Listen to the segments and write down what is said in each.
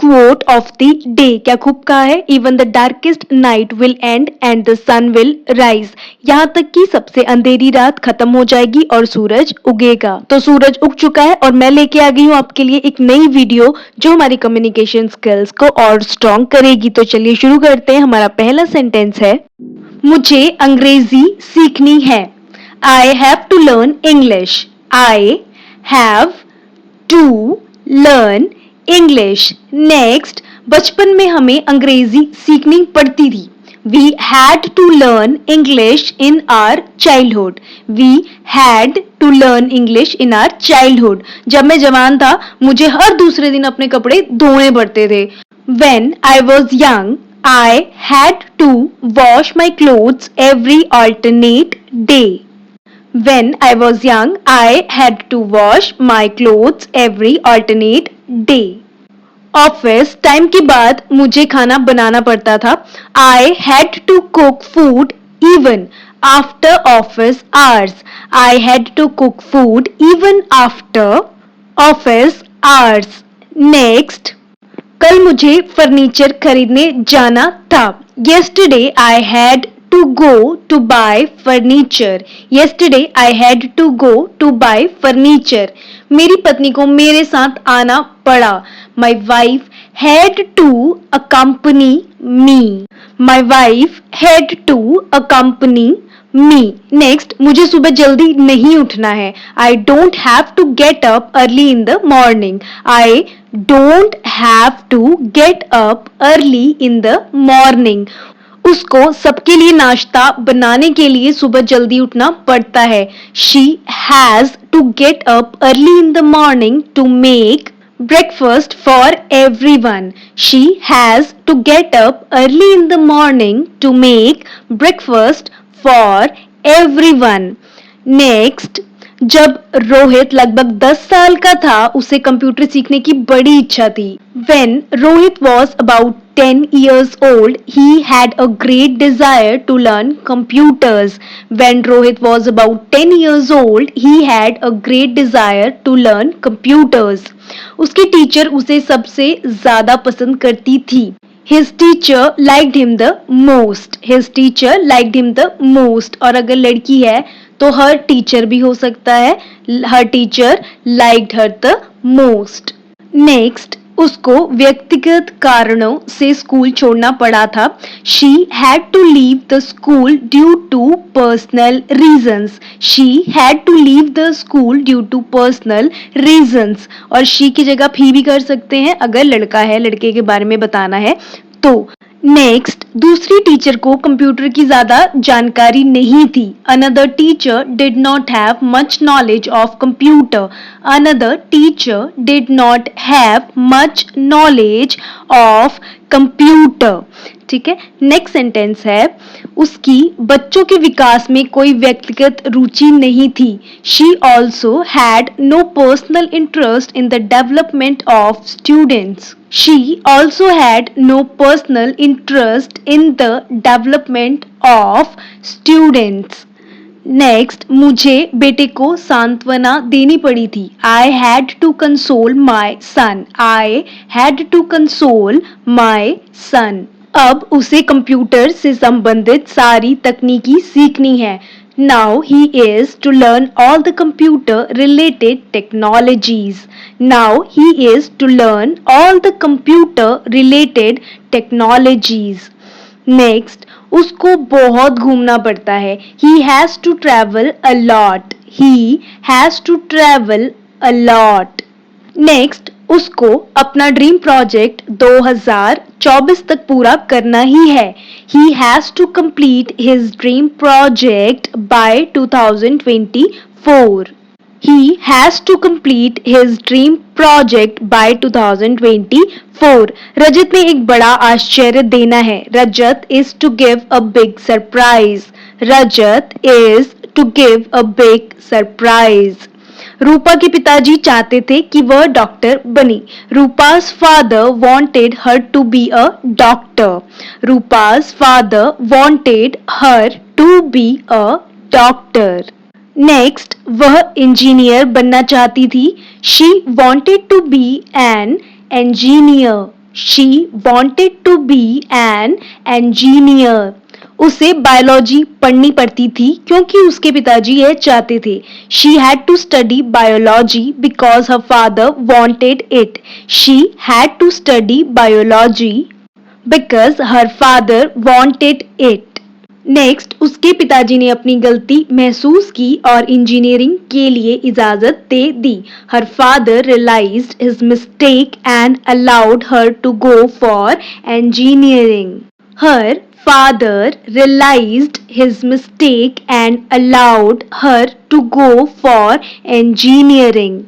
quote of the day. क्या खूब कहा है. Even the darkest night will end and the sun will rise. यहाँ तक कि सबसे अंधेरी रात खत्म हो जाएगी और सूरज उगेगा. तो सूरज उग चुका है और मैं लेके आ गई हूँ आपके लिए एक नई वीडियो जो हमारी कम्युनिकेशन स्किल्स को और स्ट्रॉन्ग करेगी. तो चलिए शुरू करते हैं. हमारा पहला सेंटेंस है, मुझे अंग्रेजी सीखनी है. I have to learn English. I have to learn English. Next, बचपन में हमें अंग्रेजी सीखनी पड़ती थी. We had to learn English in our childhood. We had to learn English in our childhood. जब मैं जवान था मुझे हर दूसरे दिन अपने कपड़े धोने पड़ते थे. When I was young, I had to wash my clothes every alternate day. When I was young, I had to wash my clothes every alternate day. Office time के बाद मुझे खाना बनाना पड़ता था. I had to cook food even after office hours. I had to cook food even after office hours. Next, कल मुझे furniture खरीदने जाना था. Yesterday I had to go to buy furniture. Yesterday I had to go to buy furniture. मेरी पत्नी को मेरे साथ आना पड़ा. My wife had to accompany me. My wife had to accompany me. Next, मुझे सुबह जल्दी नहीं उठना है. I don't have to get up early in the morning. I don't have to get up early in the morning. उसको सबके लिए नाश्ता बनाने के लिए सुबह जल्दी उठना पड़ता है. She has to get up early in the morning to make breakfast for everyone. She has to get up early in the morning to make breakfast for everyone. Next, जब रोहित लगभग 10 साल का था उसे कंप्यूटर सीखने की बड़ी इच्छा थी. When Rohit was about 10 years old, he had a great desire to learn computers. When Rohit was about 10 years old, he had a great desire to learn computers. उसकी टीचर उसे सबसे ज्यादा पसंद करती थी. His teacher liked him the most. His teacher liked him the most. और अगर लड़की है तो her teacher भी हो सकता है. Her teacher liked her the most. Next, उसको व्यक्तिगत कारणों से स्कूल छोड़ना पड़ा था. She had to leave the school due to personal reasons. She had to leave the school due to personal reasons. और she की जगह भी कर सकते हैं अगर लड़का है, लड़के के बारे में बताना है तो. नेक्स्ट, दूसरी टीचर को कंप्यूटर की ज्यादा जानकारी नहीं थी. Another teacher did not have much knowledge of computer. Another teacher did not have much knowledge of computer. ठीक है. नेक्स्ट सेंटेंस है, उसकी बच्चों के विकास में कोई व्यक्तिगत रुचि नहीं थी. She also had no personal interest in the development of students. She also had no personal interest in the development of students. Next, मुझे बेटे को सांत्वना देनी पड़ी थी. I had to console my son. I had to console my son. अब उसे computer से संबंधित सारी तकनीकी सीखनी है. Now he is to learn all the computer related technologies. Now he is to learn all the computer related technologies. Next, उसको बहुत घूमना पड़ता है. He has to travel a lot. He has to travel a lot. Next, उसको अपना dream project 2024 तक पूरा करना ही है. He has to complete his dream project by 2024. He has to complete his dream project by 2024. रजत ने एक बड़ा आश्चर्य देना है. Rajat is to give a big surprise. Rajat is to give a big surprise. रूपा के पिताजी चाहते थे कि वह डॉक्टर बने. रूपा's father wanted her to be a doctor. रूपा's father wanted her to be a doctor. Next, वह इंजीनियर बनना चाहती थी. She wanted to be an engineer. She wanted to be an engineer. उसे बायोलॉजी पढ़नी पड़ती थी क्योंकि उसके पिताजी यह चाहते थे. She had to study biology because her father wanted it. She had to study biology because her father wanted it. Next, उसके पिताजी ने अपनी गलती महसूस की और इंजीनियरिंग के लिए इजाजत दे दी. Her father realised his mistake and allowed her to go for engineering. Her father realized his mistake and allowed her to go for engineering.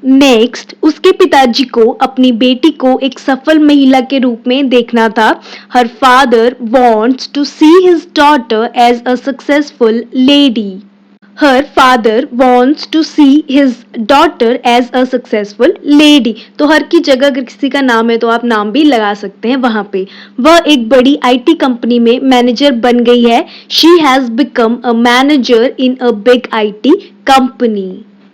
Next, उसके पिताजी को अपनी बेटी को एक सफल महिला के रूप में देखना था. हर father wants to see his daughter as a successful lady. हर father wants to see his daughter as a successful lady. तो हर की जगह अगर किसी का नाम है तो आप नाम भी लगा सकते हैं वहां पे. वह एक बड़ी आईटी कंपनी में मैनेजर बन गई है. She has become a manager in a big IT company.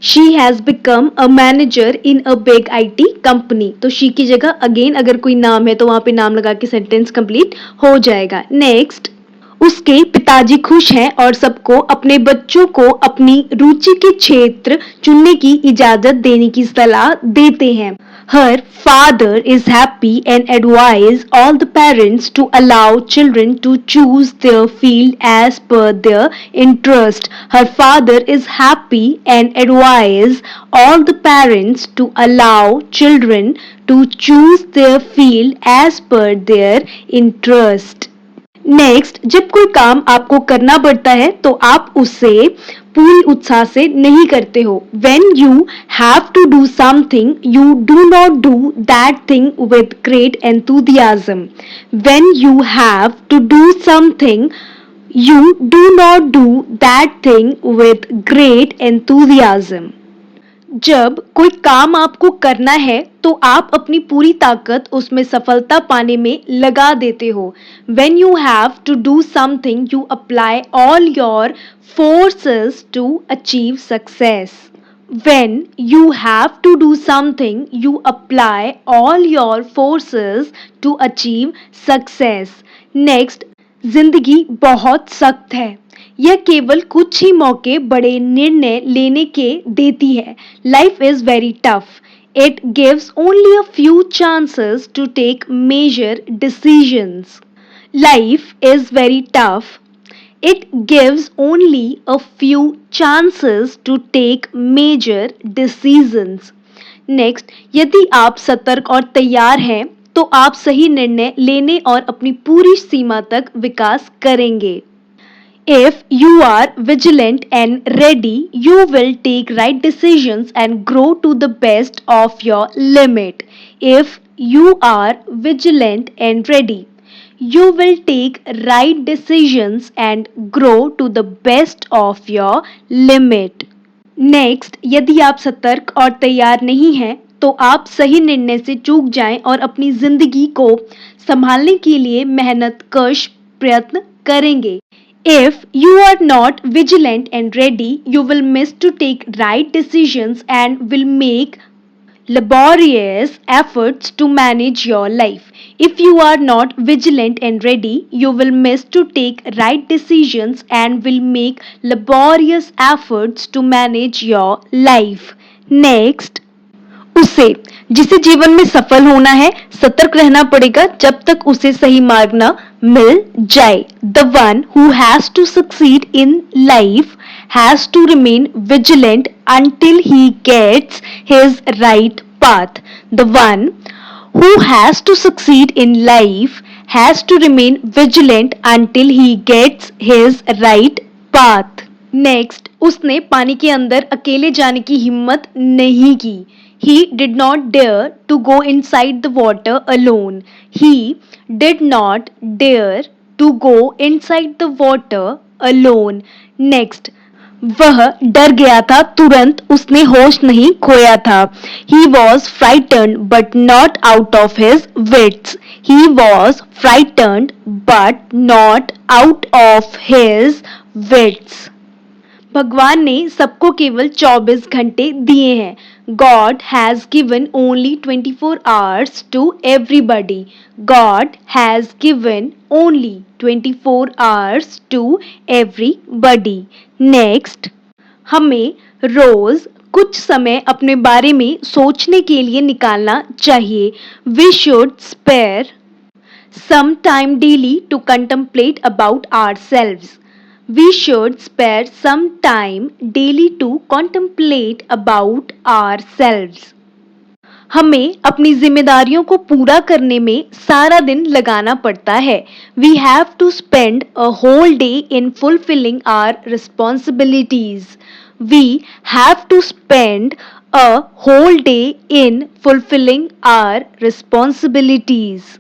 She has become a manager in a big IT company. तो she की जगह अगेन अगर कोई नाम है तो वहां पे नाम लगा के सेंटेंस कंप्लीट हो जाएगा. नेक्स्ट, उसके पिताजी खुश हैं और सबको अपने बच्चों को अपनी रुचि के क्षेत्र चुनने की इजाजत देने की सलाह देते हैं. Her father is happy and advise all the parents to allow children to choose their field as per their interest. Her father is happy and advise all the parents to allow children to choose their field as per their interest. Next, जब कोई काम आपको करना पड़ता है तो आप उसे पूरी उत्साह से नहीं करते हो. When you have to do something, you do not do that thing with great enthusiasm. When you have to do something, you do not do that thing with great enthusiasm. जब कोई काम आपको करना है तो आप अपनी पूरी ताकत उसमें सफलता पाने में लगा देते हो. When you have to do something, you apply all your forces to achieve success. When you have to do something, you apply all your forces to achieve success. Next, जिंदगी बहुत सख्त है. यह केवल कुछ ही मौके बड़े निर्णय लेने के देती है. Life is very tough. It gives only a few chances to take major decisions. Life is very tough. It gives only a few chances to take major decisions. Next, यदि आप सतर्क और तैयार हैं तो आप सही निर्णय लेने और अपनी पूरी सीमा तक विकास करेंगे. If you are vigilant and ready, you will take right decisions and grow to the best of your limit. If you are vigilant and ready, you will take right decisions and grow to the best of your limit. Next, यदि आप सतर्क और तैयार नहीं हैं तो आप सही निर्णय से चूक जाएं और अपनी जिंदगी को संभालने के लिए मेहनतकश प्रयत्न करेंगे. If you are not vigilant and ready, you will miss to take right decisions and will make laborious efforts to manage your life. If you are not vigilant and ready, you will miss to take right decisions and will make laborious efforts to manage your life. Next, उसे जिसे जीवन में सफल होना है सतर्क रहना पड़ेगा जब तक उसे सही मार्ग न मिल जाए. The one who has to succeed in life has to remain vigilant until he gets his right path. The one who has to succeed in life has to remain vigilant until he gets his right path. Next, उसने पानी के अंदर अकेले जाने की हिम्मत नहीं की. He did not dare to go inside the water alone. He did not dare to go inside the water alone. Next, वह डर गया था तुरंत उसने होश नहीं खोया था. He was frightened but not out of his wits. He was frightened but not out of his wits. भगवान ने सबको केवल 24 घंटे दिए हैं. God has given only 24 hours to everybody. God has given only 24 hours to everybody. Next, हमें रोज कुछ समय अपने बारे में सोचने के लिए निकालना चाहिए. We should spare some time daily to contemplate about ourselves. We should spare some time daily to contemplate about ourselves. हमें अपनी जिम्मेदारियों को पूरा करने में सारा दिन लगाना पड़ता है. We have to spend a whole day in fulfilling our responsibilities. We have to spend a whole day in fulfilling our responsibilities.